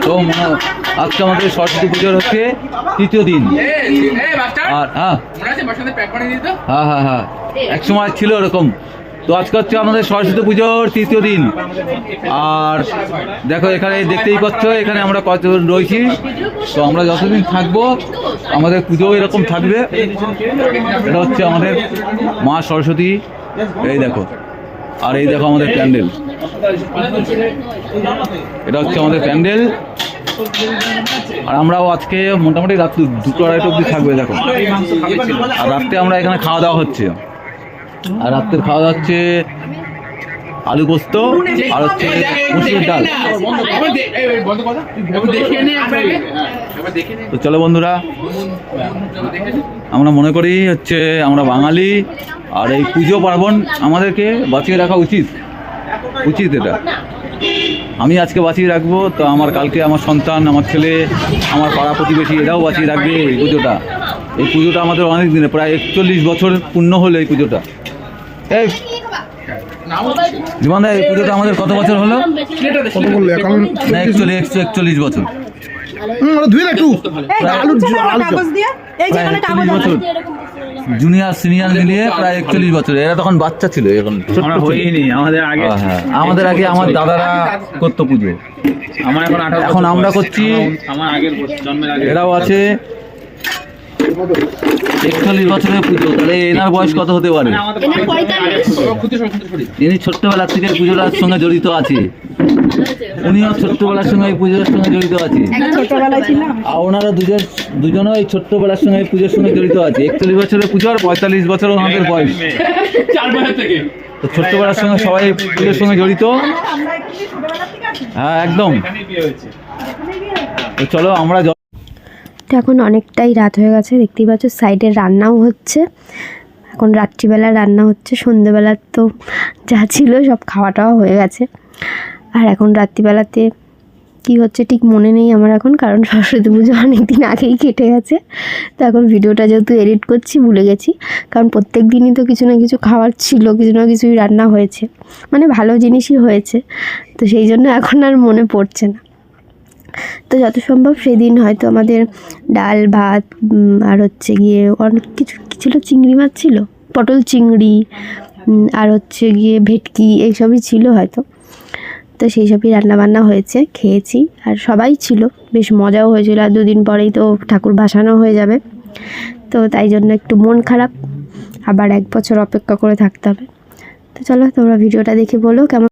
তো আজকে আমাদের সরস্বতী পুজোর হচ্ছে তৃতীয় দিন। আর হ্যাঁ হ্যাঁ হ্যাঁ হ্যাঁ এক সময় ছিল এরকম। তো আজকে হচ্ছে আমাদের সরস্বতী পুজোর তৃতীয় দিন। আর দেখো এখানে দেখতেই পাচ্ছ এখানে আমরা কতজন রয়েছি। তো আমরা যতদিন থাকবো আমাদের পুজোও এরকম থাকবে। এটা হচ্ছে আমাদের মা সরস্বতী, এই দেখো। আর এই দেখো আমাদের প্যান্ডেল, এটা হচ্ছে আমাদের প্যান্ডেল। আর আমরাও আজকে মোটামুটি রাত 2-2:30 অবধি থাকবে দেখো। আর রাত্রে আমরা এখানে খাওয়া দাওয়া হচ্ছে। আর রাত্রের খাওয়া দাওয়া হচ্ছে আলু পোস্ত আর হচ্ছে মুসুরির ডাল। তো চলো বন্ধুরা, আমরা মনে করি হচ্ছে আমরা বাঙালি, আর এই পুজো পার্বণ আমাদেরকে বাঁচিয়ে রাখা উচিত এটা। আমি আজকে বাঁচিয়ে রাখবো, তো আমার কালকে আমার সন্তান, আমার ছেলে, আমার পাড়া প্রতিবেশী এরাও বাঁচিয়ে রাখবে এই পুজোটা। এই পুজোটা আমাদের অনেক দিনে, প্রায় 41 বছর পূর্ণ হলো এই পুজোটা। এই জীবন দা, এই পুজোটা আমাদের কত বছর হলো? 41 বছর। জুনিয়র সিনিয়র মিলিয়ে প্রায় 41 বছর। এরা তখন বাচ্চা ছিল, এখন আমাদের আগে আমার দাদারা করতো পুজো। এখন আমরা করছি, এরাও আছে 41 বছরের পুজো। তাহলে এনার বয়স কত হতে পারে? ইনি ছোট্টবেলার থেকে পুজোটার সঙ্গে জড়িত আছে। উনিও ছোট্টবেলার সঙ্গে এই পুজোর সঙ্গে জড়িত আছে। আর ওনারা দুজনও এই ছোট্টবেলার সঙ্গে এই পুজোর সঙ্গে জড়িত আছে। 41 বছরের পুজো আর 45 বছর ওনাদের বয়স। তো ছোট্টবেলার সঙ্গে সবাই পুজোর সঙ্গে জড়িত। হ্যাঁ একদম। তো চলো আমরা এখন অনেকটাই রাত হয়ে গেছে, দেখতেই পাচ্ছ সাইডে রান্নাও হচ্ছে। এখন রাত্রিবেলা রান্না হচ্ছে, সন্ধ্যেবেলার তো যা ছিল সব খাওয়া টাওয়া হয়ে গেছে। আর এখন রাত্রিবেলাতে কি হচ্ছে ঠিক মনে নেই আমার এখন, কারণ সরস্বতী পুজো অনেক দিন আগেই কেটে গেছে। তো এখন ভিডিওটা যেহেতু এডিট করছি ভুলে গেছি, কারণ প্রত্যেক দিনই তো কিছু না কিছু খাওয়ার ছিল, কিছু না কিছুই রান্না হয়েছে, মানে ভালো জিনিসই হয়েছে। তো সেই জন্য এখন আর মনে পড়ছে না। তো যত সম্ভব সেদিন হয়তো আমাদের ডাল ভাত আর হচ্ছে গিয়ে অনেক কিছু ছিল, চিংড়ি মাছ ছিল, পটল চিংড়ি আর হচ্ছে গিয়ে ভেটকি, এইসবই ছিল হয়তো। তো সেই সবই রান্নাবান্না হয়েছে, খেয়েছি। আর সবাই ছিল, বেশ মজাও হয়েছিল। আর 2 দিন পরেই তো ঠাকুর ভাসানো হয়ে যাবে, তো তাই জন্য একটু মন খারাপ। আবার 1 বছর অপেক্ষা করে থাকতে হবে। তো চলো তোমরা ভিডিওটা দেখে বলো কেমন।